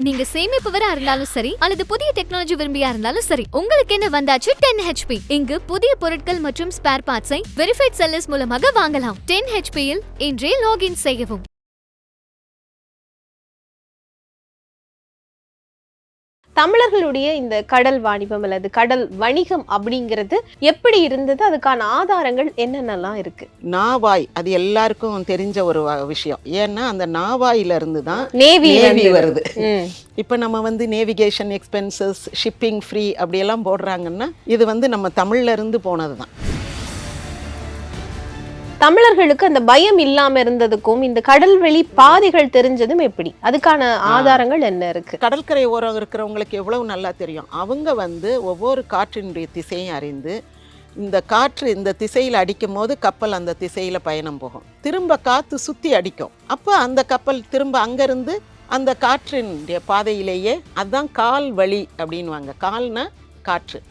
நீங்க சேமிப்பவரா இருந்தாலும் சரி அல்லது புதிய டெக்னாலஜி விரும்பியா இருந்தாலும் சரி, உங்களுக்கு என்ன வந்தாச்சு 10 HP. இங்கு புதிய பொருட்கள் மற்றும் ஸ்பேர் பார்ட்ஸை வெரிஃபைட் செல்லர்ஸ் மூலமாக வாங்கலாம். 10 HP இல் இன்றே லாகின் செய்யவும். தமிழர்களுடைய இந்த கடல் வாணிபம் அல்லது கடல் வணிகம் அப்படிங்கிறது எப்படி இருந்தது? அதுக்கான ஆதாரங்கள் என்னென்னலாம் இருக்கு? நாவாய் அது எல்லாருக்கும் தெரிஞ்ச ஒரு விஷயம். ஏன்னா அந்த நாவாயில இருந்து தான் நேவி வருது. இப்போ நம்ம வந்து நேவிகேஷன் எக்ஸ்பென்சஸ், ஷிப்பிங் ஃப்ரீ அப்படியெல்லாம் போடுறாங்கன்னா இது வந்து நம்ம தமிழ்ல இருந்து போனது தான். தமிழர்களுக்கு அந்த பயம் இல்லாம இருந்ததுக்கும் இந்த கடல்வெளி பாதைகள் தெரிஞ்சதும் எப்படி? அதுக்கான ஆதாரங்கள் என்ன இருக்கு? கடற்கரை ஓரம் இருக்கிறவங்களுக்கு எவ்வளவு நல்லா தெரியும். அவங்க வந்து ஒவ்வொரு காற்றினுடைய திசையும் அறிந்து இந்த காற்று இந்த திசையில் அடிக்கும் போது கப்பல் அந்த திசையில் பயணம் போகும். திரும்ப காற்று சுற்றி அடிக்கும். அப்போ அந்த கப்பல் திரும்ப அங்கேருந்து அந்த காற்றினுடைய பாதையிலேயே, அதுதான் கால் வழி அப்படின்வாங்க. கால்னா காற்று,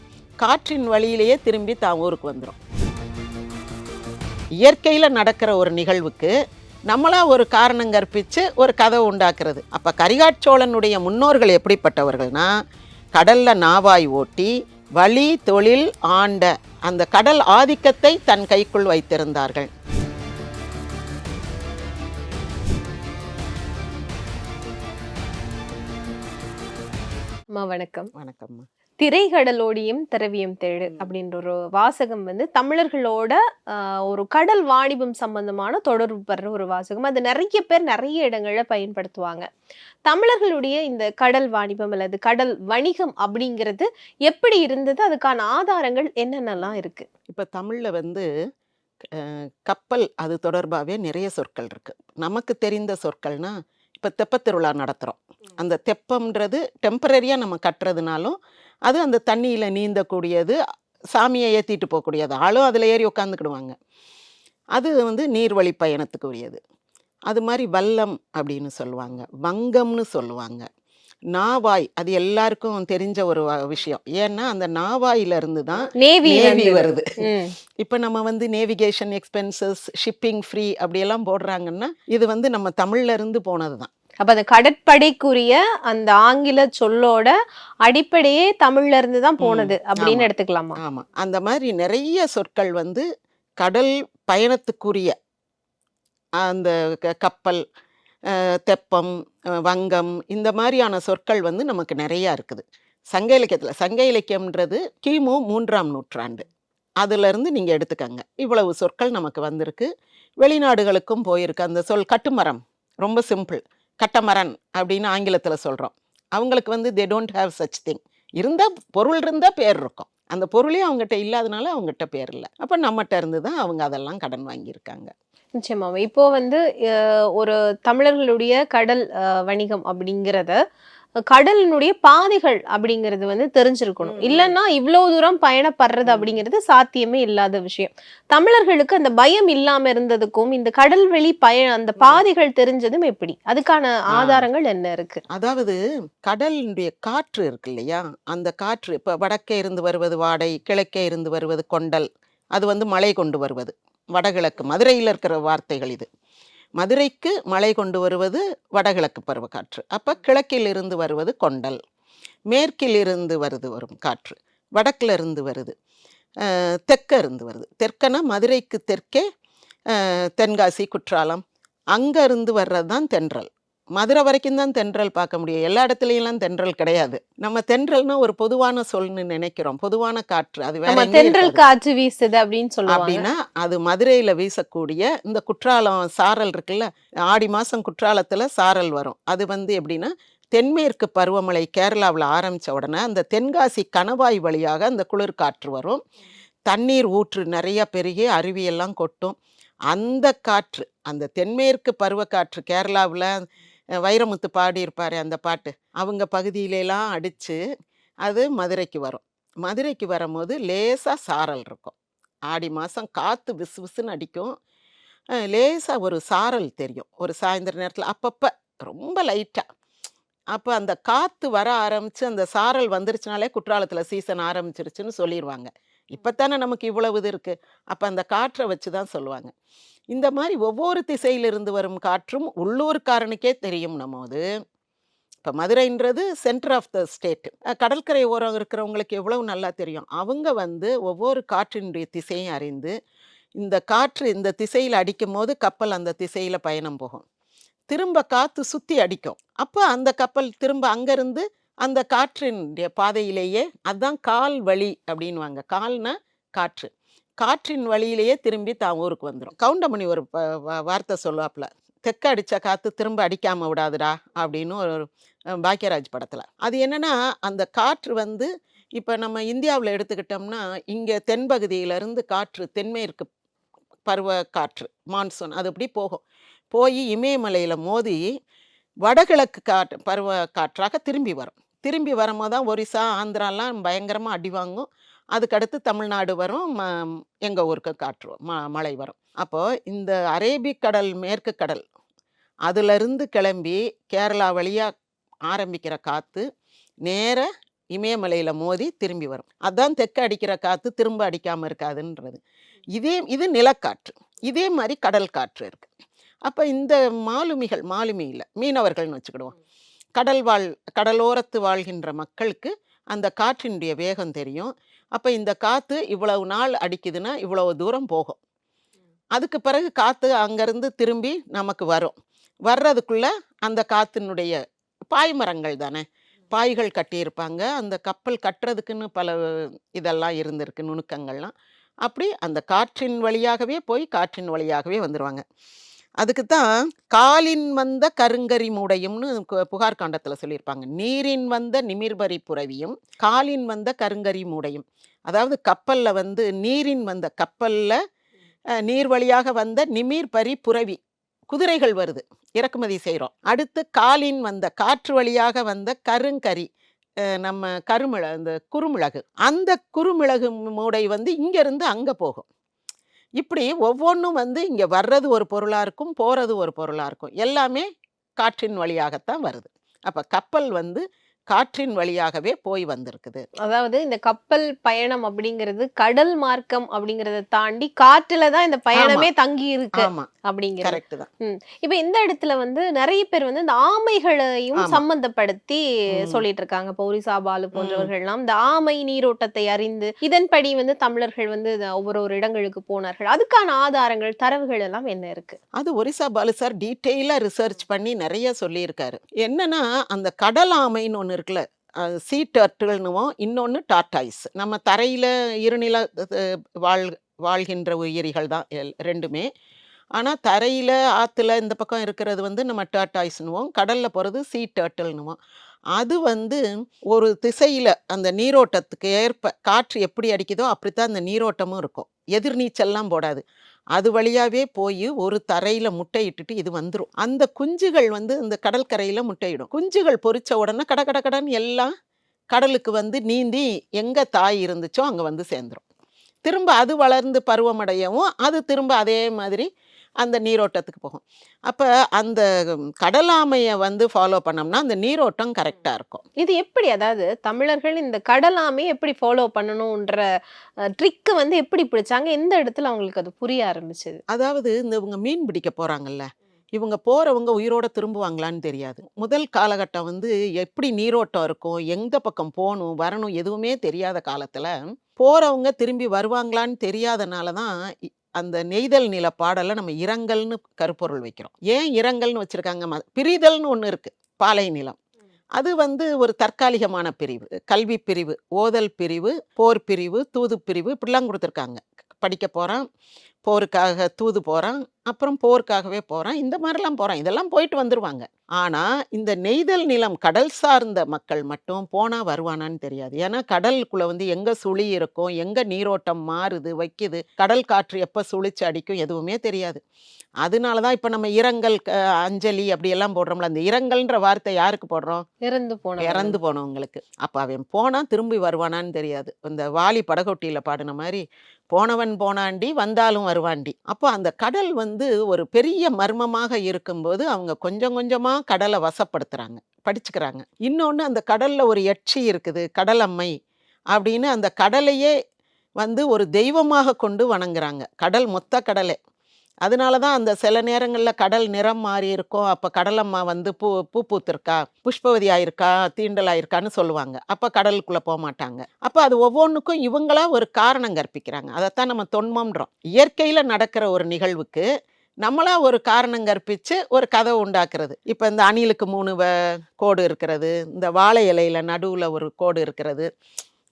காற்றின் வழியிலேயே திரும்பி தான் ஊருக்கு வந்துடும். இயற்கையில் நடக்கிற ஒரு நிகழ்வுக்கு நம்மளா ஒரு காரணம் கற்பித்து ஒரு கதை உண்டாக்குறது. அப்போ கரிகாட்சோழனுடைய முன்னோர்கள் எப்படிப்பட்டவர்கள்னா, கடலில் நாவாய் ஓட்டி வழி தொழில் ஆண்ட அந்த கடல் ஆதிக்கத்தை தன் கைக்குள் வைத்திருந்தார்கள். வணக்கம். வணக்கம்மா. திரைக்கடலோடியும் திரவியம் தேடு அப்படின்ற ஒரு வாசகம் வந்து தமிழர்களோட ஒரு கடல் வாணிபம் சம்பந்தமான தொடர்பு படுற ஒரு வாசகம். அது நிறைய பேர் நிறைய இடங்கள்ல பயன்படுத்துவாங்க. தமிழர்களுடைய இந்த கடல் வாணிபம் அல்லது கடல் வணிகம் அப்படிங்கிறது எப்படி இருந்தது? அதுக்கான ஆதாரங்கள் என்னென்னலாம் இருக்கு? இப்போ தமிழில் வந்து கப்பல் அது தொடர்பாகவே நிறைய சொற்கள் இருக்கு. நமக்கு தெரிந்த சொற்கள்னா, இப்போ தெப்பத் திருவிழா நடத்துகிறோம். அந்த தெப்பம்ன்றது டெம்பரரியாக நம்ம கட்டுறதுனாலும் அது அந்த தண்ணியில் நீந்தக்கூடியது, சாமியை ஏற்றிட்டு போகக்கூடியது, ஆளும் அதில் ஏறி உட்காந்துக்கிடுவாங்க. அது வந்து நீர்வழி பயணத்துக்கு உரியது. அது மாதிரி வல்லம் அப்படின்னு சொல்லுவாங்க, வங்கம்னு சொல்லுவாங்க. நாவாய் அது எல்லாருக்கும் தெரிஞ்ச ஒரு விஷயம். ஏன்னா அந்த நாவாயிலிருந்து தான் நேவி வருது. இப்போ நம்ம வந்து நேவிகேஷன் எக்ஸ்பென்சஸ், ஷிப்பிங் ஃப்ரீ அப்படியெல்லாம் போடுறாங்கன்னா இது வந்து நம்ம தமிழ்ல இருந்து போனது தான். அப்ப அந்த கடற்படைக்குரிய அந்த ஆங்கில சொல்லோட அடிப்படையே தமிழ்ல இருந்து தான் போனது அப்படின்னு எடுத்துக்கலாமா? ஆமா, அந்த மாதிரி நிறைய சொற்கள் வந்து கடல் பயணத்துக்குரிய அந்த கப்பல், தெப்பம், வங்கம் இந்த மாதிரியான சொற்கள் வந்து நமக்கு நிறையா இருக்குது சங்க இலக்கியத்தில். சங்க இலக்கியம்ன்றது கிமு 3ஆம் நூற்றாண்டு, அதுலேருந்து நீங்கள் எடுத்துக்கங்க. இவ்வளவு சொற்கள் நமக்கு வந்திருக்கு. வெளிநாடுகளுக்கும் போயிருக்கு. அந்த சொல் கட்டுமரம் ரொம்ப சிம்பிள், கட்டமரன் அப்படின்னு ஆங்கிலத்தில் சொல்கிறோம். அவங்களுக்கு வந்து they don't have such thing. இருந்தால் பொருள் இருந்தால் பேர் இருக்கும், அந்த பொருளே அவங்ககிட்ட இல்லாதனால அவங்ககிட்ட பேர் இல்லை. அப்போ நம்மகிட்ட இருந்து தான் அவங்க அதெல்லாம் கடன் வாங்கியிருக்காங்க. நிச்சயமாவே. இப்போ வந்து ஒரு தமிழர்களுடைய கடல் வணிகம் அப்படிங்கிறத கடலினுடைய பாதைகள் அப்படிங்கிறது வந்து தெரிஞ்சிருக்கணும். இல்லைன்னா இவ்வளவு தூரம் பயணப்படுறது அப்படிங்கிறது சாத்தியமே இல்லாத விஷயம். தமிழர்களுக்கு அந்த பயம் இல்லாம இருந்ததுக்கும் இந்த கடல்வெளி அந்த பாதைகள் தெரிஞ்சதும் எப்படி? அதுக்கான ஆதாரங்கள் என்ன இருக்கு? அதாவது கடலினுடைய காற்று இருக்கு இல்லையா, அந்த காற்று இப்போ வடக்கே இருந்து வருவது வாடை, கிழக்கே இருந்து வருவது கொண்டல், அது வந்து மழை கொண்டு வருவது. வடகிழக்கு மதுரையில் இருக்கிற வார்த்தைகள் இது. மதுரைக்கு மழை கொண்டு வருவது வடகிழக்கு பருவக்காற்று. அப்போ கிழக்கில் இருந்து வருவது கொண்டல், மேற்கில் இருந்து வரும் காற்று வடக்கில் இருந்து வருது, தெற்க இருந்து வருது. தெற்கனா மதுரைக்கு தெற்கே தென்காசி, குற்றாலம், அங்கே இருந்து வர்றது தான் தென்றல். மதுரை வரைக்கும் தான் தென்றல் பார்க்க முடியும். எல்லா இடத்துலையும் தென்றல் கிடையாது. நம்ம தென்றல்னா ஒரு பொதுவான சொல்னு நினைக்கிறோம், பொதுவான காற்று. அது வேற தென்றல் காற்று வீசுது அப்படின்னு சொல்லுவாங்க. அப்படின்னா அது மதுரையில் வீசக்கூடிய இந்த குற்றாலம் சாரல் இருக்குல்ல, ஆடி மாதம் குற்றாலத்தில் சாரல் வரும். அது வந்து எப்படின்னா, தென்மேற்கு பருவமழை கேரளாவில் ஆரம்பித்த உடனே அந்த தென்காசி கணவாய் வழியாக அந்த குளிர் காற்று வரும். தண்ணீர் ஊற்று நிறைய பெருகி அருவியெல்லாம் கொட்டும். அந்த காற்று, அந்த தென்மேற்கு பருவக்காற்று கேரளாவில் வைரமுத்து பாடியிருப்பார் அந்த பாட்டு, அவங்க பகுதியிலெல்லாம் அடித்து அது மதுரைக்கு வரும். மதுரைக்கு வரும்போது லேசாக சாரல் இருக்கும். ஆடி மாதம் காற்று விசு விசுன்னு அடிக்கும். லேசாக ஒரு சாரல் தெரியும் ஒரு சாயந்தர நேரத்தில், அப்பப்போ ரொம்ப லைட்டாக. அப்போ அந்த காற்று வர ஆரம்பித்து அந்த சாரல் வந்துருச்சுனாலே குற்றாலத்தில் சீசன் ஆரம்பிச்சிருச்சுன்னு சொல்லிடுவாங்க. இப்போ தானே நமக்கு இவ்வளவு இது இருக்குது. அப்போ அந்த காற்றை வச்சு தான் சொல்லுவாங்க. இந்த மாதிரி ஒவ்வொரு திசையிலிருந்து வரும் காற்றும் உள்ளூர்காரனுக்கே தெரியும். நம்ம அது இப்போ மதுரைன்றது சென்டர் ஆஃப் த ஸ்டேட். கடற்கரை ஓரம் இருக்கிறவங்களுக்கு எவ்வளவு நல்லா தெரியும். அவங்க வந்து ஒவ்வொரு காற்றினுடைய திசையும் அறிந்து, இந்த காற்று இந்த திசையில் அடிக்கும்போது கப்பல் அந்த திசையில பயணம் போகும். திரும்ப காத்து சுத்தி அடிக்கும். அப்ப அந்த கப்பல் திரும்ப அங்கருந்து அந்த காற்றினுடைய பாதையிலேயே, அதான் கால் வழி அப்படின்னுவாங்க. கால்னா காற்று. காற்றின் வழியிலேயே திரும்பி தான் ஊருக்கு வந்துரும். கவுண்டமணி ஒரு வார்த்தை சொல்லுவாப்புல, "தெக்க அடிச்ச காத்து திரும்ப அடிக்காம விடாதுடா" அப்படின்னு ஒரு பாக்யராஜ் படத்துல. அது என்னன்னா, அந்த காற்று வந்து இப்ப நம்ம இந்தியாவுல எடுத்துக்கிட்டோம்னா, இங்க தென்பகுதியிலிருந்து காற்று தென்மேற்கு பருவ காற்று, மான்சூன் அது அப்படி போகும். போய் இமயமலையில மோதி வடகிழக்கு காற்று பருவ காற்றாக திரும்பி வரும். திரும்பி வரும்போது தான் ஒரிசா, ஆந்திராலாம் பயங்கரமா அடி வாங்கும். அதுக்கடுத்து தமிழ்நாடு வரும். எங்க ஊருக்கு காற்று மழை வரும். அப்போ இந்த அரேபிக் கடல், மேற்கு கடல் அதிலிருந்து கிளம்பி கேரளா வழியா ஆரம்பிக்கிற காத்து நேர இமயமலையில மோதி திரும்பி வரும். அதான் தெற்கு அடிக்கிற காத்து திரும்ப அடிக்காம இருக்காதுன்றது. இது நிலக்காற்று. இதே மாதிரி கடல் காற்று இருக்கு. அப்ப இந்த மாலுமி இல்ல, மீனவர்கள்னு வச்சுக்கிடுவோம். கடலோரத்து வாழ்கின்ற மக்களுக்கு அந்த காற்றினுடைய வேகம் தெரியும். அப்ப இந்த காத்து இவ்வளவு நாள் அடிக்குதுன்னா இவ்வளவு தூரம் போகும். அதுக்கு பிறகு காத்து அங்கிருந்து திரும்பி நமக்கு வரும். வர்றதுக்குள்ள அந்த காத்தினுடைய பாய்மரங்கள் தானே, பாய்கள் கட்டியிருப்பாங்க. அந்த கப்பல் கட்டுறதுக்குன்னு பல இதெல்லாம் இருந்திருக்கு, நுணுக்கங்கள்லாம். அப்படி அந்த காற்றின் வழியாகவே போய் காற்றின் வழியாகவே வந்துருவாங்க. அதுக்கு தான் காலின் வந்த கருங்கரி மூடையும்னு புகார் காண்டத்துல சொல்லியிருப்பாங்க. நீரின் வந்த நிமிர்பரி புரவியும் காலின் வந்த கருங்கரி மூடையும். அதாவது கப்பல்ல வந்து நீரின் வந்த கப்பல்ல நீர் வழியாக வந்த நிமிர்பரி புரவி குதிரைகள் வருது, இறக்குமதி செய்கிறோம். அடுத்து காலின் வந்த காற்று வழியாக வந்த கருங்கரி, நம்ம இந்த குறுமிளகு, அந்த குறுமிளகு மூடை வந்து இங்கிருந்து அங்கே போகும். இப்படி ஒவ்வொன்றும் வந்து இங்கே வர்றது ஒரு பொருளாக இருக்கும், போகிறது ஒரு பொருளாக இருக்கும். எல்லாமே காற்றின் வழியாகத்தான் வருது. அப்போ கப்பல் வந்து காற்றின் வழியாகவே போய் வந்திருக்குது. அதாவது இந்த கப்பல் பயணம் அப்படிங்கிறது கடல் மார்க்கம் அப்படிங்கறத தாண்டி காற்றுல தான் இந்த பயணமே தங்கி இருக்கு அப்படிங்கிறது. கரெக்ட் தான். இப்ப இந்த இடத்துல வந்து நிறைய பேர் வந்து இந்த ஆமைகளையும் சம்பந்தப்படுத்தி சொல்லிட்டு இருக்காங்க. ஒரிசா பாலு போன்றவர்கள்லாம் இந்த ஆமை நீரோட்டத்தை அறிந்து இதன்படி வந்து தமிழர்கள் வந்து ஒவ்வொரு இடங்களுக்கு போனார்கள். அதுக்கான ஆதாரங்கள், தரவுகள் எல்லாம் என்ன இருக்கு? அது ஒரிசா பாலு சார் டீட்டெயிலா ரிசர்ச் பண்ணி நிறைய சொல்லியிருக்காரு. என்னன்னா, அந்த கடல் ஆமைன்னு ஒன்று இருக்குல்ல, சீ டர்ட்டில்னுவோம், இன்னொன்று டார்டாய்ஸ். நம்ம தரையில் இருநில வாழ்கின்ற உயிரிகள் தான் ரெண்டுமே. ஆனால் தரையில் ஆற்றுல இந்த பக்கம் இருக்கிறது வந்து நம்ம டார்டாய்ஸ்னுவோம், கடலில் போகிறது சீ டர்ட்டில்னுவோம். அது வந்து ஒரு திசையில் அந்த நீரோட்டத்துக்கு ஏற்ப காற்று எப்படி அடிக்குதோ அப்படித்தான் அந்த நீரோட்டமும் இருக்கும். எதிர்நீச்சல்லாம் போடாது. அது வழியாவே போய் ஒரு தரையில முட்டையிட்டுட்டு இது வந்துடும். அந்த குஞ்சுகள் வந்து இந்த கடற்கரையில முட்டையிடும். குஞ்சுகள் பொரிச்ச உடனே கடன்னு எல்லாம் கடலுக்கு வந்து நீந்தி எங்க தாய் இருந்துச்சோ அங்க வந்து சேர்ந்துடும். திரும்ப அது வளர்ந்து பருவமடையவும் அது திரும்ப அதே மாதிரி அந்த நீரோட்டத்துக்கு போகும். அப்ப அந்த கடலாமையை வந்து ஃபாலோ பண்ணோம்னா அந்த நீரோட்டம் கரெக்டா இருக்கும். இது எப்படி, அதாவது தமிழர்கள் இந்த கடலாமையை எப்படி ஃபாலோ பண்ணணும்ன்ற ட்ரிக் வந்து எப்படி பிடிச்சாங்க? எந்த இடத்துல அவங்களுக்கு அது புரிய ஆரம்பிச்சது? அதாவது இவங்க மீன் பிடிக்க போறாங்கல்ல, இவங்க போறவங்க உயிரோட திரும்புவாங்களான்னு தெரியாது. முதல் காலகட்டம் வந்து எப்படி நீரோட்டம் இருக்கும், எந்த பக்கம் போகணும் வரணும் எதுவுமே தெரியாத காலத்துல போறவங்க திரும்பி வருவாங்களான்னு தெரியாதனால தான் அந்த நெய்தல் நில பாடலை நம்ம இரங்கல்னு கருப்பொருள் வைக்கிறோம். ஏன் இரங்கல்னு வச்சிருக்காங்க? பிரிதல்னு ஒன்று இருக்கு, பாலை நிலம். அது வந்து ஒரு தற்காலிகமான பிரிவு, கல்வி பிரிவு, ஓதல் பிரிவு, போர் பிரிவு, தூது பிரிவு, இப்படிலாம் கொடுத்துருக்காங்க. படிக்க போகிறான், போருக்காக தூது போகிறான், அப்புறம் போருக்காகவே போகிறான், இந்த மாதிரிலாம் போகிறான். இதெல்லாம் போயிட்டு வந்துடுவாங்க. ஆனால் இந்த நெய்தல் நிலம் கடல் சார்ந்த மக்கள் மட்டும் போனால் வருவானான்னு தெரியாது. ஏன்னா கடலுக்குள்ளே வந்து எங்கே சுழி இருக்கும், எங்கே நீரோட்டம் மாறுது வைக்குது, கடல் காற்று எப்போ சுழிச்சு அடிக்கும் எதுவுமே தெரியாது. அதனால தான் இப்போ நம்ம இரங்கல், அஞ்சலி அப்படியெல்லாம் போடுறோம்ல. அந்த இரங்கல்ன்ற வார்த்தை யாருக்கு போடுறோம்? இறந்து போனவங்களுக்கு. அப்போ அவன் போனால் திரும்பி வருவானான்னு தெரியாது. இந்த வாலி படகொட்டியில் பாடின மாதிரி போனவன் போனாண்டி வந்தாலும் வருவாண்டி. அப்போ அந்த கடல் வந்து ஒரு பெரிய மர்மமாக இருக்கும்போது அவங்க கொஞ்சம் கொஞ்சமாக கடலை வசப்படுத்துகிறாங்க, படிச்சுக்கிறாங்க. இன்னொன்று, அந்த கடலில் ஒரு யட்சி இருக்குது, கடல் அம்மை அப்படின்னு அந்த கடலையே வந்து ஒரு தெய்வமாக கொண்டு வணங்குறாங்க. கடல், மொத்த கடலை அதனால தான் அந்த சில நேரங்களில் கடல் நிறம் மாறி இருக்கும். அப்போ கடலம்மா வந்து பூ பூத்திருக்கா, புஷ்பவதி ஆயிருக்கா, தீண்டல் ஆயிருக்கான்னு சொல்லுவாங்க. அப்போ கடலுக்குள்ளே போக மாட்டாங்க. அப்போ அது ஒவ்வொன்றுக்கும் இவங்களா ஒரு காரணம் கற்பிக்கிறாங்க. அதைத்தான் நம்ம தொன்மம்ன்றோம். இயற்கையில் நடக்கிற ஒரு நிகழ்வுக்கு நம்மளா ஒரு காரணம் கற்பிச்சு ஒரு கதை உண்டாக்குறது. இப்போ இந்த அணிலுக்கு 3 கோடு இருக்கிறது, இந்த வாழை இலையில நடுவில் ஒரு கோடு இருக்கிறது,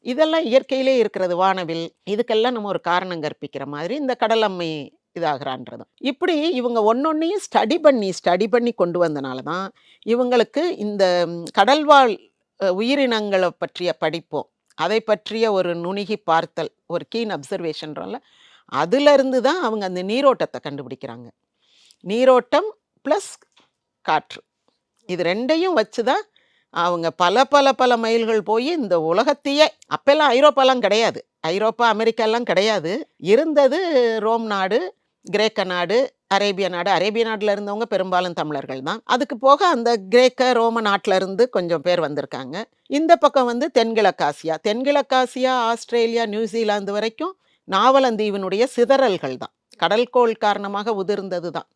இதெல்லாம் இயற்கையிலே இருக்கிறது. வானவில், இதுக்கெல்லாம் நம்ம ஒரு காரணம் கற்பிக்கிற மாதிரி இந்த கடலம்மை இதாகிறான்றதும். இப்படி இவங்க ஒன்னொன்னையும் ஸ்டடி பண்ணி கொண்டு வந்தனால தான் இவங்களுக்கு இந்த கடல்வாழ் உயிரினங்களை பற்றிய படிப்போம், அதை பற்றிய ஒரு நுணுகி பார்த்தல், ஒரு கீன் அப்சர்வேஷன்றோம்ல, அதுலேருந்து தான் அவங்க அந்த நீரோட்டத்தை கண்டுபிடிக்கிறாங்க. நீரோட்டம் ப்ளஸ் காற்று, இது ரெண்டையும் வச்சு தான் அவங்க பல மைல்கள் போய் இந்த உலகத்தையே, அப்பெல்லாம் ஐரோப்பாலாம் கிடையாது, ஐரோப்பா அமெரிக்காலாம் கிடையாது. இருந்தது ரோம் நாடு, கிரேக்க நாடு, அரேபிய நாடு. அரேபிய நாட்டில் இருந்தவங்க பெரும்பாலும் தமிழர்கள் தான். அதுக்கு போக அந்த கிரேக்க ரோம நாட்டில் இருந்து கொஞ்சம் பேர் வந்திருக்காங்க. இந்த பக்கம் வந்து தென்கிழக்காசியா, ஆஸ்திரேலியா, நியூசிலாந்து வரைக்கும் நாவலந்தீவினுடைய சிதறல்கள் தான், கடல்கோள் காரணமாக உதிர்ந்தது தான்.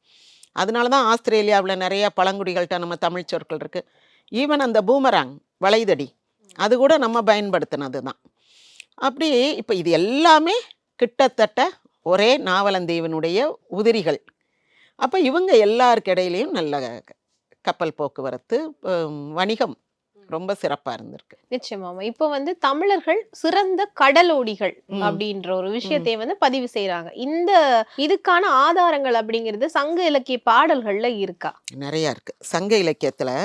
அதனால தான் ஆஸ்திரேலியாவில் நிறைய பழங்குடிகள்கிட்ட நம்ம தமிழ் சொற்கள் இருக்குது. ஈவன் அந்த பூமராங், வளைதடி, அது கூட நம்ம பயன்படுத்தினது தான். அப்படி இப்போ இது எல்லாமே கிட்டத்தட்ட ஒரே நாவலந்தீவினுடைய உதிரிகள். அப்போ இவங்க எல்லாருக்கிடையிலையும் நல்ல கப்பல் போக்குவரத்து, வணிகம் ரொம்ப சிறப்பாக இருந்திருக்கு. நிச்சயமாமா. இப்போ வந்து தமிழர்கள் சிறந்த கடலோடிகள் அப்படின்ற ஒரு விஷயத்தை வந்து பதிவு செய்யறாங்க. இதுக்கான ஆதாரங்கள் அப்படிங்கிறது சங்க இலக்கிய பாடல்கள்ல இருக்கா? நிறையா இருக்கு. சங்க இலக்கியத்தில்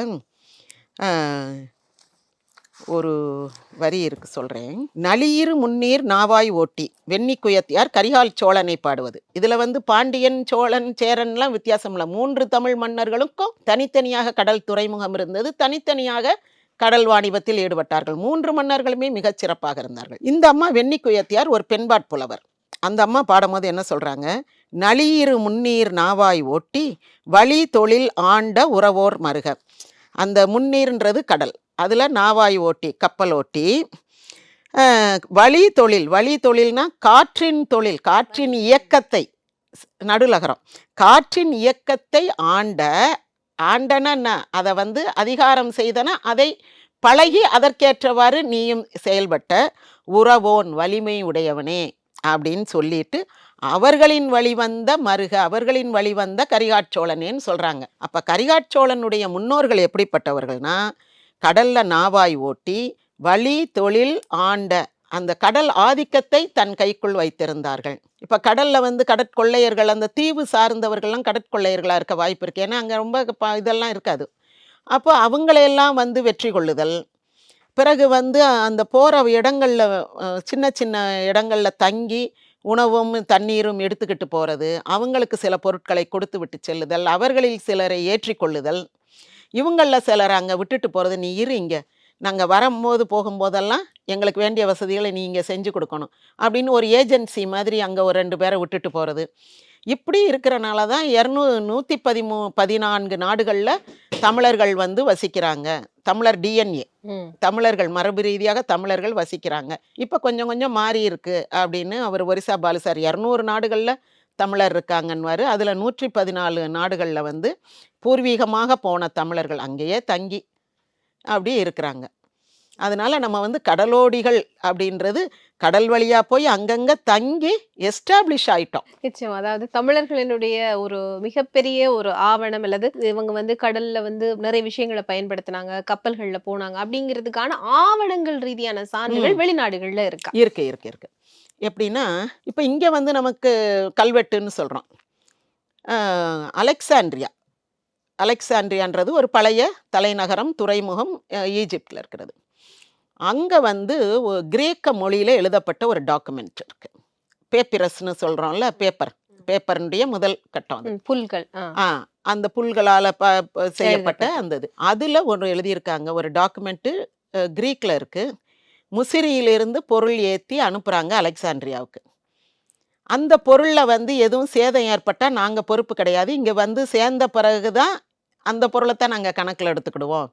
ஒரு வரி இருக்கு, சொல்கிறேன். நளியிரு முன்னீர் நாவாய் ஓட்டி வெண்ணி குயத்தியார் கரிகால் சோழனை பாடுவது. இதில் வந்து பாண்டியன், சோழன், சேரன்லாம் வித்தியாசம் இல்லை. 3 தமிழ் மன்னர்களுக்கும் தனித்தனியாக கடல் துறைமுகம் இருந்தது, தனித்தனியாக கடல் வாணிபத்தில் ஈடுபட்டார்கள். 3 மன்னர்களுமே மிகச் சிறப்பாக இருந்தார்கள். இந்த அம்மா வெண்ணி குயத்தியார் ஒரு பெண்பாட் புலவர். அந்த அம்மா பாடும்போது என்ன சொல்கிறாங்க, நளியிரு முன்னீர் நாவாய் ஓட்டி வழி தொழில் ஆண்ட உறவோர் மருக. அந்த முன்னீர்ன்றது கடல், அதில் நாவாய் ஓட்டி கப்பல் ஓட்டி, வழி தொழில்னா காற்றின் தொழில், காற்றின் இயக்கத்தை, நடுலகரம், காற்றின் இயக்கத்தை ஆண்டன அதை வந்து அதிகாரம் செய்தன, அதை பழகி அதற்கேற்றவாறு நீயும் செயல்பட்ட உறவோன், வலிமை உடையவனே அப்படின்னு சொல்லிட்டு அவர்களின் வழிவந்த மருக, அவர்களின் வழிவந்த கரிகாட்சோழனேன்னு சொல்கிறாங்க. அப்போ கரிகாட்சோழனுடைய முன்னோர்கள் எப்படிப்பட்டவர்கள்னா, கடலில் நாவாய் ஓட்டி வழி தொழில் ஆண்ட, அந்த கடல் ஆதிக்கத்தை தன் கைக்குள் வைத்திருந்தார்கள். இப்போ கடலில் வந்து கடற்கொள்ளையர்கள், அந்த தீவு சார்ந்தவர்கள்லாம் கடற்கொள்ளையர்களாக இருக்க வாய்ப்பு இருக்குது. ஏன்னா அங்கே ரொம்ப இதெல்லாம் இருக்காது. அப்போ அவங்களையெல்லாம் வந்து வெற்றி கொள்ளுதல், பிறகு வந்து அந்த போகிற இடங்களில் சின்ன சின்ன இடங்களில் தங்கி உணவும் தண்ணீரும் எடுத்துக்கிட்டு போகிறது, அவங்களுக்கு சில பொருட்களை கொடுத்து விட்டு செல்லுதல், அவர்களில் சிலரை ஏற்றி கொள்ளுதல், இவங்களில் சிலரை அங்கே விட்டுட்டு போகிறது, நீ இரு இங்கே, நாங்கள் வரும்போது போகும்போதெல்லாம் எங்களுக்கு வேண்டிய வசதிகளை நீ இங்கே செஞ்சு கொடுக்கணும் அப்படின்னு ஒரு ஏஜென்சி மாதிரி அங்கே ஒரு 2 பேரை விட்டுட்டு போகிறது. இப்படி இருக்கிறனால தான் 114 நாடுகளில் தமிழர்கள் வந்து வசிக்கிறாங்க. தமிழர் டிஎன்ஏ, தமிழர்கள் மரபு ரீதியாக தமிழர்கள் வசிக்கிறாங்க. இப்போ கொஞ்சம் கொஞ்சம் மாறி இருக்கு அப்படின்னு அவர் ஒரிசா பாலு சார் 200 நாடுகளில் தமிழர் இருக்காங்கன்னுவார். அதில் 114 நாடுகளில் வந்து பூர்வீகமாக போன தமிழர்கள் அங்கேயே தங்கி அப்படி இருக்கிறாங்க. அதனால நம்ம வந்து கடலோடிகள் அப்படின்றது கடல் வழியாக போய் அங்கங்கே தங்கி எஸ்டாப்ளிஷ் ஆயிட்டோம். நிச்சயம். அதாவது தமிழர்களினுடைய ஒரு மிகப்பெரிய ஒரு ஆவணம், அல்லது இவங்க வந்து கடல்ல வந்து நிறைய விஷயங்களை பயன்படுத்தினாங்க, கப்பல்களில் போனாங்க அப்படிங்கிறதுக்கான ஆவணங்கள் ரீதியான சான்றுகள் வெளிநாடுகளில் இருக்கா? இருக்கு. எப்படின்னா, இப்போ இங்கே வந்து நமக்கு கல்வெட்டுன்னு சொல்கிறோம். அலெக்சாண்ட்ரியான்றது ஒரு பழைய தலைநகரம், துறைமுகம், ஈஜிப்டில் இருக்கிறது. அங்கே வந்து கிரேக்க மொழியில் எழுதப்பட்ட ஒரு டாக்குமெண்ட் இருக்குது. பேப்பிரஸ்ன்னு சொல்கிறோம்ல, பேப்பருடைய முதல் கட்டம் அது. புல்கள், அந்த புல்களால் செய்யப்பட்ட அந்த இது. அதில் ஒரு எழுதியிருக்காங்க, ஒரு டாக்குமெண்ட்டு கிரீக்கில் இருக்குது. முசிறியிலிருந்து பொருள் ஏற்றி அனுப்புகிறாங்க அலெக்சாண்ட்ரியாவுக்கு. அந்த பொருளில் வந்து எதுவும் சேதம் ஏற்பட்டால் நாங்கள் பொறுப்பு கிடையாது, இங்கே வந்து சேர்ந்த பிறகு தான் அந்த பொருளைத்தான் நாங்கள் கணக்கில் எடுத்துக்கிடுவோம்,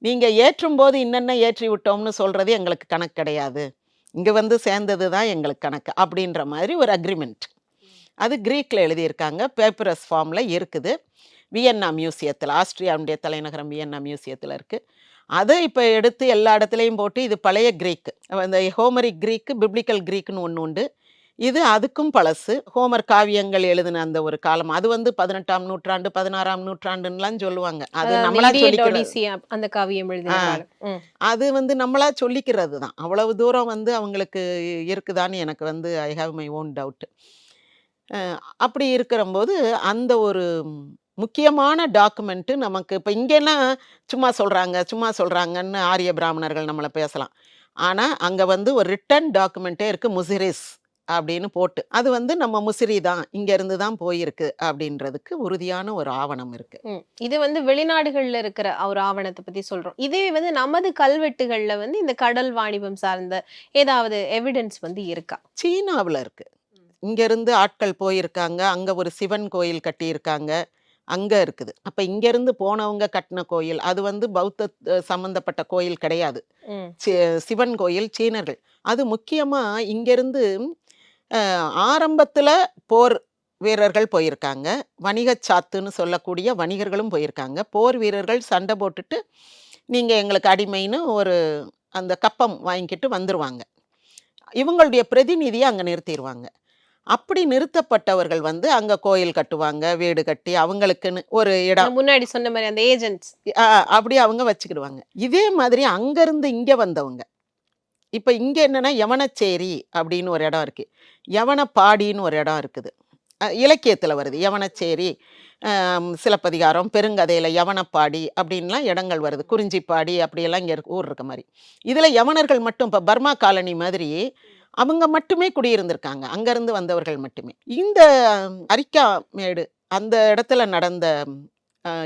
நீங்கள் ஏற்றும்போது இன்னென்ன ஏற்றி விட்டோம்னு சொல்கிறது எங்களுக்கு கணக்கு கிடையாது, இங்கே வந்து சேர்ந்தது தான் எங்களுக்கு கணக்கு அப்படின்ற மாதிரி ஒரு அக்ரிமெண்ட். அது கிரீக்கில் எழுதியிருக்காங்க, பேப்பரஸ் ஃபார்மில் இருக்குது. வியன்னா மியூசியத்தில், ஆஸ்ட்ரியாவுடைய தலைநகரம் வியன்னா மியூசியத்தில் இருக்குது. அதை இப்போ எடுத்து எல்லா இடத்துலையும் போட்டு இது பழைய கிரீக்கு, அந்த ஹோமரிக் கிரீக்கு, பிப்ளிக்கல் கிரீக்குன்னு ஒன்று உண்டு. இது அதுக்கும் பழசு. ஹோமர் காவியங்கள் எழுதின அந்த ஒரு காலம், அது வந்து 18ஆம் நூற்றாண்டு 16ஆம் நூற்றாண்டுலாம் சொல்லுவாங்க. அது நம்மளா சொல்லிக்கிறது. அந்த காவியம் எழுதின காலம். அது வந்து நம்மளா சொல்லிக்கிறது தான். அவ்வளவு தூரம் வந்து அவங்களுக்கு இருக்குதான்னு எனக்கு வந்து I have my own doubt. அப்படி இருக்கிறம்போது அந்த ஒரு முக்கியமான டாக்குமெண்ட்டு நமக்கு இப்போ இங்கெல்லாம் சும்மா சொல்கிறாங்கன்னு ஆரிய பிராமணர்கள் நம்மளை பேசலாம். ஆனால் அங்கே வந்து ஒரு ரிட்டன் டாக்குமெண்ட்டே இருக்குது, முசிரிஸ் அப்படின்னு போட்டு. அது வந்து நம்ம முசிறி தான், இங்கேருந்து தான் போயிருக்கு அப்படின்றதுக்கு உறுதியான ஒரு ஆவணம் இருக்குது. இது வந்து வெளிநாடுகளில் இருக்கிற ஒரு ஆவணத்தை பற்றி சொல்கிறோம். இதே வந்து நமது கல்வெட்டுகளில் வந்து இந்த கடல் வாணிபம் சார்ந்த ஏதாவது எவிடன்ஸ் வந்து இருக்கா? சீனாவில் இருக்குது. இங்கேருந்து ஆட்கள் போயிருக்காங்க, அங்கே ஒரு சிவன் கோயில் கட்டியிருக்காங்க, அங்கே இருக்குது. அப்போ இங்கேருந்து போனவங்க கட்டின கோயில், அது வந்து பௌத்த சம்பந்தப்பட்ட கோயில் கிடையாது, சிவன் கோயில், சீனர்கள். அது முக்கியமாக இங்கேருந்து ஆரம்பத்தில் போர் வீரர்கள் போயிருக்காங்க, வணிக சாத்துன்னு சொல்லக்கூடிய வணிகர்களும் போயிருக்காங்க. போர் வீரர்கள் சண்டை போட்டுட்டு நீங்கள் எங்களுக்கு அடிமைன்னு ஒரு அந்த கப்பம் வாங்கிக்கிட்டு வந்துடுவாங்க. இவங்களுடைய பிரதிநிதியை அங்கே நிறுத்திடுவாங்க. அப்படி நிறுத்தப்பட்டவர்கள் வந்து அங்கே கோயில் கட்டுவாங்க, வீடு கட்டி அவங்களுக்குன்னு ஒரு இடம், முன்னாடி சொன்ன மாதிரி அந்த ஏஜென்ட்ஸ் அப்படி அவங்க வச்சுக்கிடுவாங்க. இதே மாதிரி அங்கேருந்து இங்கே வந்தவங்க, இப்போ இங்கே என்னென்னா யவனச்சேரி அப்படின்னு ஒரு இடம் இருக்குது, யவனப்பாடின்னு ஒரு இடம் இருக்குது, இலக்கியத்தில் வருது யவனச்சேரி, சிலப்பதிகாரம், பெருங்கதையில் யவனப்பாடி அப்படின்லாம் இடங்கள் வருது, குறிஞ்சிப்பாடி அப்படியெல்லாம் இங்கே ஊர் இருக்க மாதிரி. இதில் யவனர்கள் மட்டும், இப்போ பர்மா காலனி மாதிரி அவங்க மட்டுமே குடியிருந்திருக்காங்க, அங்கேருந்து வந்தவர்கள் மட்டுமே. இந்த அரிக்காமேடு அந்த இடத்துல நடந்த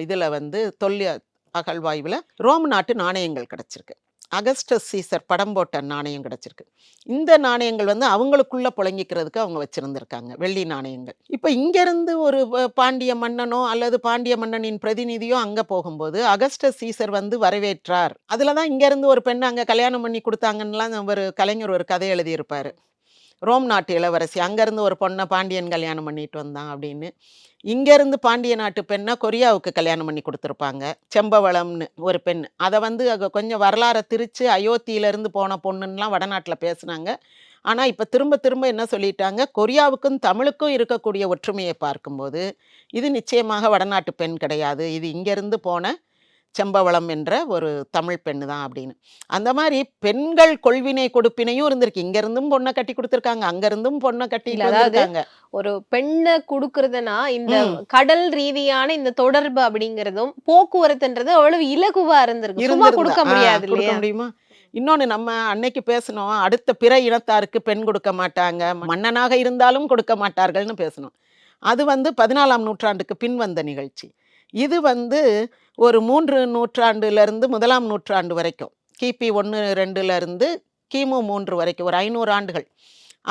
இதில் வந்து தொல்லிய அகழ்வாய்வில் ரோம் நாட்டு நாணயங்கள் கிடச்சிருக்கு. அகஸ்டஸ் சீசர் படம் போட்ட நாணயம் கிடச்சிருக்கு. இந்த நாணயங்கள் வந்து அவங்களுக்குள்ளே புழங்கிக்கிறதுக்கு அவங்க வச்சுருந்துருக்காங்க, வெள்ளி நாணயங்கள். இப்போ இங்கேருந்து ஒரு பாண்டிய மன்னனோ அல்லது பாண்டிய மன்னனின் பிரதிநிதியோ அங்கே போகும்போது அகஸ்டஸ் சீசர் வந்து வரவேற்றார். அதில் தான் இங்கேருந்து ஒரு பெண்ணை அங்கே கல்யாணம் பண்ணி கொடுத்தாங்கன்னெலாம் ஒரு கலைஞர் ஒரு கதை எழுதியிருப்பார். ரோம் நாட்டு இளவரசி அங்கேருந்து ஒரு பொண்ணை பாண்டியன் கல்யாணம் பண்ணிட்டு வந்தான் அப்படின்னு. இங்கேருந்து பாண்டிய நாட்டு பெண்ணை கொரியாவுக்கு கல்யாணம் பண்ணி கொடுத்துருப்பாங்க, செம்பவளம்னு ஒரு பெண். அதை வந்து கொஞ்சம் வரலாறை திரித்து அயோத்தியிலேருந்து போன பொண்ணுன்னெலாம் வடநாட்டில் பேசுனாங்க. ஆனால் இப்போ திரும்ப திரும்ப என்ன சொல்லிட்டாங்க, கொரியாவுக்கும் தமிழுக்கும் இருக்கக்கூடிய ஒற்றுமையை பார்க்கும்போது இது நிச்சயமாக வடநாட்டு பெண் கிடையாது, இது இங்கேருந்து போன செம்பவளம் என்ற ஒரு தமிழ் பெண்ணு தான் அப்படின்னு. அந்த மாதிரி பெண்கள் கொள்வினை கொடுப்பினையும் இருந்திருக்கு. இங்கேருந்தும் பொண்ணை கட்டி கொடுத்துருக்காங்க, அங்கேருந்தும் பொண்ணை கட்டி இருக்காங்க. ஒரு பெண்ணை கொடுக்கறதுனா இந்த கடல் ரீதியான இந்த தொடர்பு அப்படிங்கிறதும் போக்குவரத்துன்றது அவ்வளவு இலகுவா இருந்திருக்கு, கொடுக்க முடியாது, கொடுக்க முடியுமா? இன்னொன்று நம்ம அன்னைக்கு பேசணும், அடுத்த பிற இனத்தாருக்கு பெண் கொடுக்க மாட்டாங்க, மன்னனாக இருந்தாலும் கொடுக்க மாட்டார்கள்னு பேசணும். அது வந்து 14ஆம் நூற்றாண்டுக்கு பின் வந்த நிகழ்ச்சி. இது வந்து ஒரு 3 நூற்றாண்டுலேருந்து 1ஆம் நூற்றாண்டு வரைக்கும், கிபி 1-2லேருந்து கிமு 3 வரைக்கும் ஒரு 500 ஆண்டுகள்.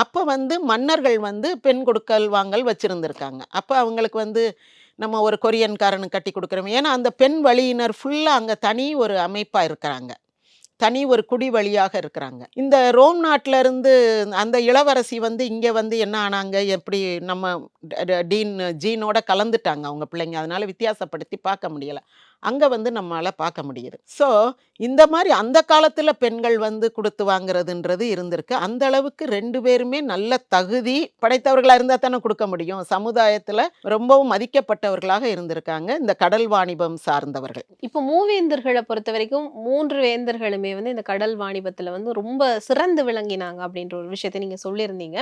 அப்போ வந்து மன்னர்கள் வந்து பெண் கொடுக்கல் வாங்கல் வச்சுருந்துருக்காங்க. அப்போ அவங்களுக்கு வந்து நம்ம ஒரு கொரியன்காரனுக்கு கட்டி கொடுக்குறோம், ஏன்னா அந்த பெண் வழியினர் ஃபுல்லாக அங்கே தனி ஒரு அமைப்பாக இருக்கிறாங்க, தனி ஒரு குடி வழியாக இருக்கிறாங்க. இந்த ரோம் நாட்டில் இருந்து அந்த இளவரசி வந்து இங்கே வந்து என்ன ஆனாங்க, எப்படி நம்ம ஜீனோட கலந்துட்டாங்க அவங்க பிள்ளைங்க, அதனால வித்தியாசப்படுத்தி பார்க்க முடியலை. அங்கே வந்து நம்மளால் பார்க்க முடியுது. ஸோ இந்த மாதிரி அந்த காலத்தில் பெண்கள் வந்து கொடுத்து வாங்குறதுன்றது இருந்திருக்கு. அந்த அளவுக்கு 2 பேருமே நல்ல தகுதி படைத்தவர்களாக இருந்தால் தானே கொடுக்க முடியும். சமுதாயத்தில் ரொம்பவும் மதிக்கப்பட்டவர்களாக இருந்திருக்காங்க இந்த கடல் வாணிபம் சார்ந்தவர்கள். இப்போ மூவேந்தர்களை பொறுத்த வரைக்கும் 3 வேந்தர்களுமே வந்து இந்த கடல் வாணிபத்தில் வந்து ரொம்ப சிறந்து விளங்கினாங்க அப்படின்ற ஒரு விஷயத்தை நீங்கள் சொல்லியிருந்தீங்க.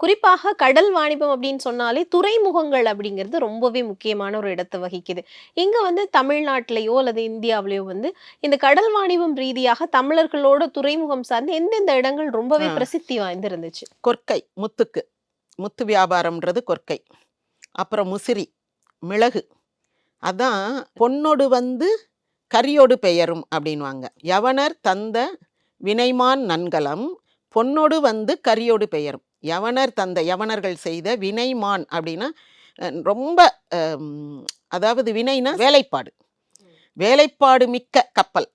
குறிப்பாக கடல் வாணிபம் அப்படின்னு சொன்னாலே துறைமுகங்கள் அப்படிங்கிறது ரொம்பவே முக்கியமான ஒரு இடத்தை வகிக்குது. இங்கே வந்து தமிழ்நாட்டிலேயோ அல்லது இந்தியாவிலேயோ வந்து இந்த கடல் வாணிபம் ரீதியாக தமிழர்களோட துறைமுகம் சார்ந்து எந்தெந்த இடங்கள் ரொம்பவே பிரசித்தி வாய்ந்திருந்துச்சு? கொற்கை, முத்து வியாபாரம்ன்றது கொற்கை, அப்புறம் முசிறி, மிளகு. அதான் பொன்னொடு வந்து கரியோடு பெயரும் அப்படின்வாங்க. யவனர் தந்த வினைமான் நன்கலம் பொன்னொடு வந்து கரியோடு பெயரும். யவனர் தந்த, யவனர்கள் செய்த வினைமான் அப்படின்னா ரொம்ப அதாவது வினைனா வேலைப்பாடு, வேலைப்பாடு மிக்க கப்பல்,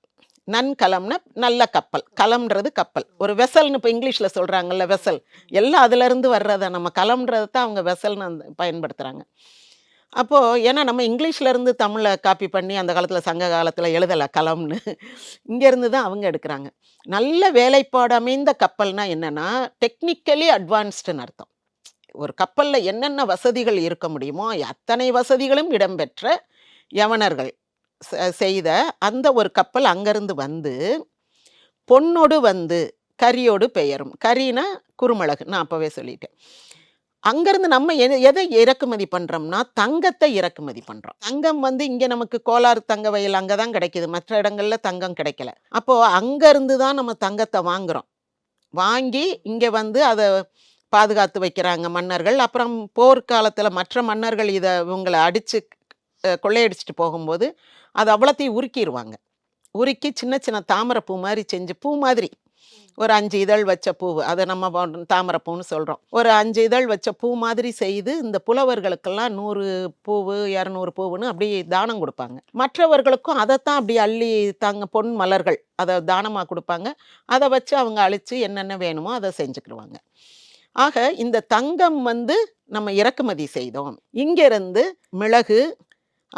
நன்கலம்னா நல்ல கப்பல், கலம்ன்றது கப்பல். ஒரு வெசல்னு இப்போ இங்கிலீஷில் சொல்கிறாங்கல்ல, வெசல், எல்லாம் அதுலேருந்து வர்றதை நம்ம கலம்ன்றது தான் அவங்க வெசல்னு பயன்படுத்துகிறாங்க. அப்போது ஏன்னா நம்ம இங்கிலீஷ்லேருந்து தமிழை காப்பி பண்ணி அந்த காலத்தில் சங்க காலத்தில் எழுதலை கலம்னு, இங்கேருந்து தான் அவங்க எடுக்கிறாங்க. நல்ல வேலைப்பாடு அமைந்த கப்பல்னா என்னென்னா டெக்னிக்கலி அட்வான்ஸ்டுன்னு அர்த்தம். ஒரு கப்பலில் என்னென்ன வசதிகள் இருக்க முடியுமோ அத்தனை வசதிகளும் இடம்பெற்ற யவனர்கள் செய்த அந்த ஒரு கப்பல் அங்கேருந்து வந்து பொன்னோடு வந்து கரியோடு பெயரும். கரினா குறுமிளகு, நான் அப்போவே சொல்லிட்டேன். அங்கேருந்து நம்ம எதை இறக்குமதி பண்ணுறோம்னா தங்கத்தை இறக்குமதி பண்ணுறோம். தங்கம் வந்து இங்கே நமக்கு கோலார் தங்க வயல் அங்கே தான் கிடைக்கிது, மற்ற இடங்களில் தங்கம் கிடைக்கல. அப்போது அங்கேருந்து தான் நம்ம தங்கத்தை வாங்குகிறோம். வாங்கி இங்கே வந்து அதை பாதுகாத்து வைக்கிறாங்க மன்னர்கள். அப்புறம் போர்க்காலத்தில் மற்ற மன்னர்கள் இதை இவங்களை அடித்து கொள்ளையடிச்சிட்டு போகும்போது அது அவ்வளோத்தையும் உருக்கிடுவாங்க. உருக்கி சின்ன சின்ன தாமரைப்பூ மாதிரி செஞ்சு, பூ மாதிரி ஒரு 5 இதழ் வச்ச பூ, அதை நம்ம தாமரைப்பூன்னு சொல்கிறோம். ஒரு 5 இதழ் வச்ச பூ மாதிரி செய்து இந்த புலவர்களுக்கெல்லாம் 100 பூவு 200 பூவுன்னு அப்படி தானம் கொடுப்பாங்க. மற்றவர்களுக்கும் அதைத்தான் அப்படி அள்ளி பொன் மலர்கள் அதை தானமாக கொடுப்பாங்க. அதை வச்சு அவங்க அழித்து என்னென்ன வேணுமோ அதை செஞ்சுக்கிடுவாங்க. ஆக இந்த தங்கம் வந்து நம்ம இறக்குமதி செய்தோம். இங்கேருந்து மிளகு,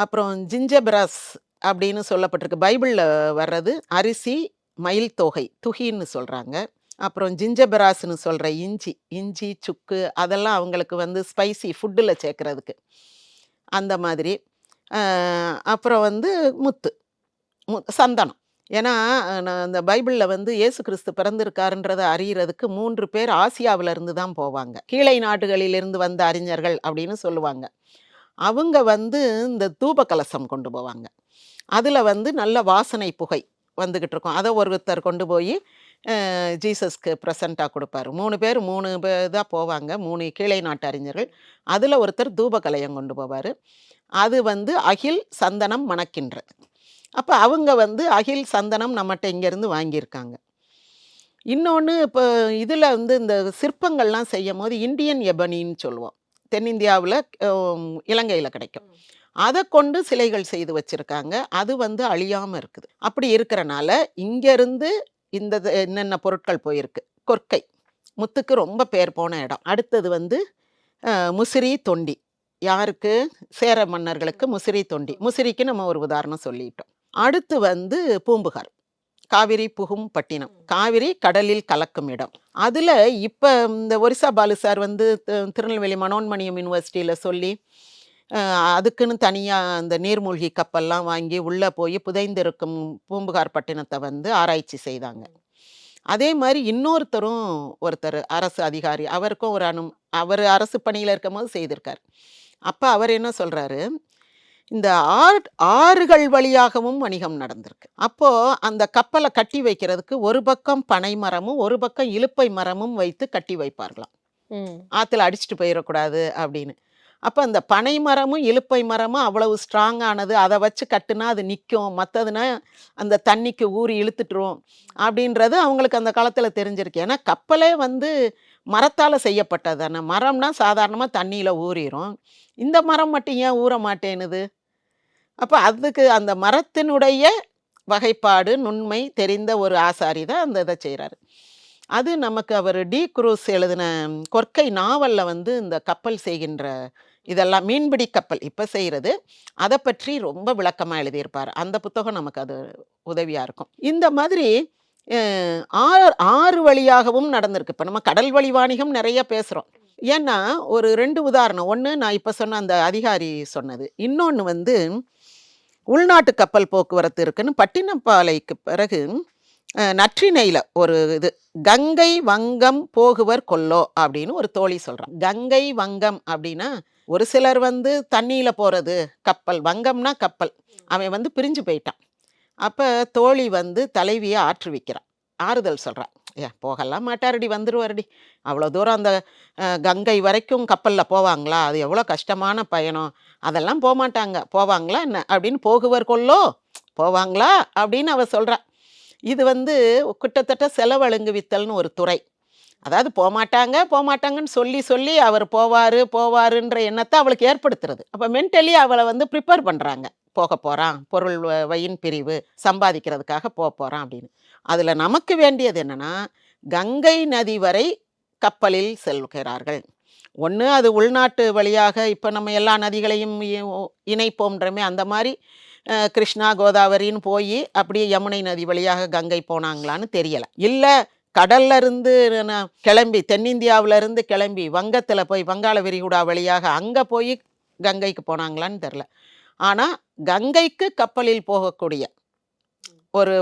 அப்புறம் ஜிஞ்சபராஸ் அப்படின்னு சொல்லப்பட்டிருக்கு, பைபிளில் வர்றது அரிசி, மயில் தொகை, துகின்னு சொல்கிறாங்க. அப்புறம் ஜிஞ்சபராஸ்ன்னு சொல்கிற இஞ்சி, சுக்கு, அதெல்லாம் அவங்களுக்கு வந்து ஸ்பைசி ஃபுட்டில் சேர்க்குறதுக்கு அந்த மாதிரி. அப்புறம் வந்து முத்து, சந்தனம். ஏன்னா இந்த பைபிளில் வந்து இயேசு கிறிஸ்து பிறந்திருக்காருன்றதை அறியறதுக்கு 3 பேர் ஆசியாவிலிருந்து தான் போவாங்க. கீழை நாடுகளிலிருந்து வந்த அறிஞர்கள் அப்படின்னு சொல்லுவாங்க. அவங்க வந்து இந்த தூப கலசம் கொண்டு போவாங்க. அதில் வந்து நல்ல வாசனை புகை வந்துக்கிட்டு இருக்கும். அதை ஒருத்தர் கொண்டு போய் ஜீசஸ்க்கு ப்ரெசண்ட்டாக கொடுப்பாரு. 3 பேர் தான் போவாங்க, 3 கீழை நாட்டு அறிஞர்கள். அதில் ஒருத்தர் தூபகலயம் கொண்டு போவார். அது வந்து அகில் சந்தனம் மணக்கின்றது. அப்போ அவங்க வந்து அகில் சந்தனம் நம்மகிட்ட இங்கேருந்து வாங்கியிருக்காங்க. இன்னொன்று இப்போ இதில் வந்து இந்த சிற்பங்கள்லாம் செய்யும் போது இந்தியன் எபனின்னு சொல்லுவோம். தென்னிந்தியாவில் இலங்கையில் கிடைக்கும். அதை கொண்டு சிலைகள் செய்து வச்சுருக்காங்க. அது வந்து அழியாமல் இருக்குது. அப்படி இருக்கிறனால இங்கேருந்து இந்த என்னென்ன பொருட்கள் போயிருக்கு. கொற்கை, முத்துக்கு ரொம்ப பேர் போன இடம். அடுத்தது வந்து முசிறி தொண்டி. யாருக்கு? சேர மன்னர்களுக்கு முசிறி தொண்டி. முசிறிக்கு நம்ம ஒரு உதாரணம் சொல்லிட்டோம். அடுத்து வந்து பூம்புகார், காவிரி புகும் பட்டினம். காவிரி கடலில் கலக்கும் இடம். அதில் இப்போ இந்த ஒரிசா பாலு சார் வந்து திருநெல்வேலி மனோன்மணியம் யூனிவர்சிட்டியில் சொல்லி அதுக்குன்னு தனியாக அந்த நீர்மூழ்கி கப்பல்லாம் வாங்கி உள்ளே போய் புதைந்திருக்கும் பூம்புகார் பட்டினத்தை வந்து ஆராய்ச்சி செய்தாங்க. அதே மாதிரி ஒருத்தர் அரசு அதிகாரி, அவருக்கும் அவர் அரசு பணியில் இருக்கும் போது செய்திருக்கார். அப்போ அவர் என்ன சொல்கிறாரு, இந்த ஆறுகள் வழியாகவும் வணிகம் நடந்திருக்கு. அப்போது அந்த கப்பலை கட்டி வைக்கிறதுக்கு ஒரு பக்கம் பனை மரமும் ஒரு பக்கம் இலுப்பை மரமும் வைத்து கட்டி வைப்பார்களாம், ஆற்றுல அடிச்சுட்டு போயிடக்கூடாது அப்படின்னு. அப்போ அந்த பனை மரமும் இலுப்பை மரமும் அவ்வளவு ஸ்ட்ராங்கானது, அதை வச்சு கட்டுனா அது நிற்கும், மற்றதுனா அந்த தண்ணிக்கு ஊறி இழுத்துட்டுரும் அப்படின்றது அவங்களுக்கு அந்த காலத்தில் தெரிஞ்சிருக்கு. ஏன்னா கப்பலே வந்து மரத்தால் செய்யப்பட்டது தானே. மரம்னா சாதாரணமாக தண்ணியில் ஊறிடும், இந்த மரம் மட்டும் ஏன் ஊற மாட்டேனுது? அப்போ அதுக்கு அந்த மரத்தினுடைய வகைப்பாடு நுண்மை தெரிந்த ஒரு ஆசாரி தான் அந்த இதை செய்கிறாரு. அது நமக்கு அவர் டி குரூஸ் எழுதின கொற்கை நாவலில் வந்து இந்த கப்பல் செய்கின்ற இதெல்லாம், மீன்பிடி கப்பல் இப்போ செய்கிறது, அதை பற்றி ரொம்ப விளக்கமாக எழுதியிருப்பார். அந்த புத்தகம் நமக்கு அது உதவியாக இருக்கும். இந்த மாதிரி ஆறு வழியாகவும் நடந்திருக்கு. இப்போ நம்ம கடல் வழி வாணிகம் நிறைய பேசுகிறோம். ஏன்னா ஒரு 2 உதாரணம். ஒன்று நான் இப்போ சொன்ன அந்த அதிகாரி சொன்னது, இன்னொன்று வந்து உள்நாட்டு கப்பல் போக்குவரத்து இருக்குன்னு பட்டினப்பாலைக்கு பிறகு நற்றிணையில் ஒரு இது, கங்கை வங்கம் போகுவர் கொல்லோ அப்படின்னு ஒரு தோழி சொல்கிறான். கங்கை வங்கம் அப்படின்னா ஒரு சிலர் வந்து தண்ணியில் போகிறது கப்பல், வங்கம்னா கப்பல். அவன் வந்து பிரிஞ்சு போயிட்டான். அப்போ தோழி வந்து தலைவியை ஆற்றுவிக்கிறான், ஆறுதல் சொல்கிறான். போகலாம் மாட்டாரடி, வந்துருவாரடி, அவ்வளோ தூரம் அந்த கங்கை வரைக்கும் கப்பலில் போவாங்களா? அது எவ்வளோ கஷ்டமான பயணம், அதெல்லாம் போகமாட்டாங்க, போவாங்களா என்ன அப்படின்னு. போகுவர் கொல்லோ, போவாங்களா அப்படின்னு அவ சொல்கிறான். இது வந்து கிட்டத்தட்ட செலவழுங்குவித்தல்னு ஒரு துறை. அதாவது போகமாட்டாங்கன்னு சொல்லி அவர் போவாருன்ற எண்ணத்தை அவளுக்கு ஏற்படுத்துறது. அப்போ மென்டலி அவளை வந்து ப்ரிப்பேர் பண்ணுறாங்க, போக போகிறான், பொருள் வயின் பிரிவு சம்பாதிக்கிறதுக்காக போக போகிறான் அப்படின்னு. அதில் நமக்கு வேண்டியது என்னென்னா, கங்கை நதி வரை கப்பலில் செல்கிறார்கள். ஒன்று அது உள்நாட்டு வழியாக, இப்போ நம்ம எல்லா நதிகளையும் இணைப்போம்ன்றமே அந்த மாதிரி கிருஷ்ணா கோதாவரின்னு போய் அப்படியே யமுனை நதி வழியாக கங்கை போனாங்களான்னு தெரியலை. இல்லை கடல்ல இருந்து கிளம்பி தென்னிந்தியாவிலேருந்து கிளம்பி வங்கத்தில் போய் வங்காள விரிகுடா வழியாக அங்கே போய் கங்கைக்கு போனாங்களான்னு தெரில. ஆனால் கங்கைக்கு கப்பலில் போகக்கூடிய ஒரு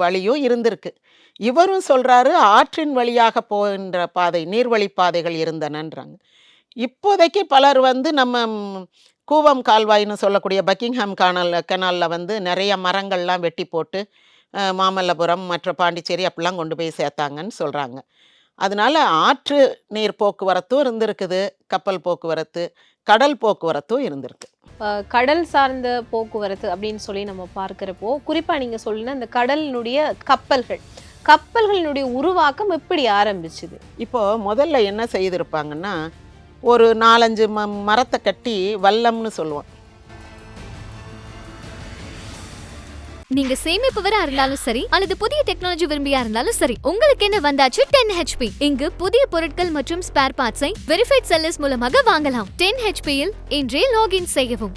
வழியும் இருந்திருக்கு. இவரும் சொல்கிறாரு ஆற்றின் வழியாக போகின்ற பாதை, நீர்வழி பாதைகள் இருந்தனன்றாங்க. இப்போதைக்கு பலர் நம்ம கூவம் கால்வாய்னு சொல்லக்கூடிய பக்கிங்ஹாம் கெனாலில் நிறைய மரங்கள்லாம் வெட்டி போட்டு மாமல்லபுரம் மற்ற பாண்டிச்சேரி அப்படிலாம் கொண்டு போய் சேர்த்தாங்கன்னு சொல்கிறாங்க. அதனால ஆற்று நீர் போக்குவரத்தும் இருந்திருக்குது, கப்பல் போக்குவரத்து, கடல் போக்குவரத்தும் இருந்திருக்கு. கடல் சார்ந்த போக்குவரத்து அப்படின்னு சொல்லி நம்ம பார்க்கிறப்போ குறிப்பாக நீங்கள் சொல்லின இந்த கடலினுடைய கப்பல்களினுடைய உருவாக்கம் எப்படி ஆரம்பிச்சுது? இப்போது முதல்ல என்ன செய்திருப்பாங்கன்னா, ஒரு 4-5 மரத்தை கட்டி வல்லம்னு சொல்லுவோம். நீங்க சேமிப்பவரா இருந்தாலும் சரி அல்லது புதிய டெக்னாலஜி விரும்பியா இருந்தாலும் சரி, உங்களுக்கு என்ன வந்தாச்சு 10 HP. இங்கு புதிய பொருட்கள் மற்றும் ஸ்பேர் பார்ட்ஸை வெரிஃபைட் செல்லர்ஸ் மூலமாக வாங்கலாம். 10 HP இல் இன்றே லாகின் செய்யவும்.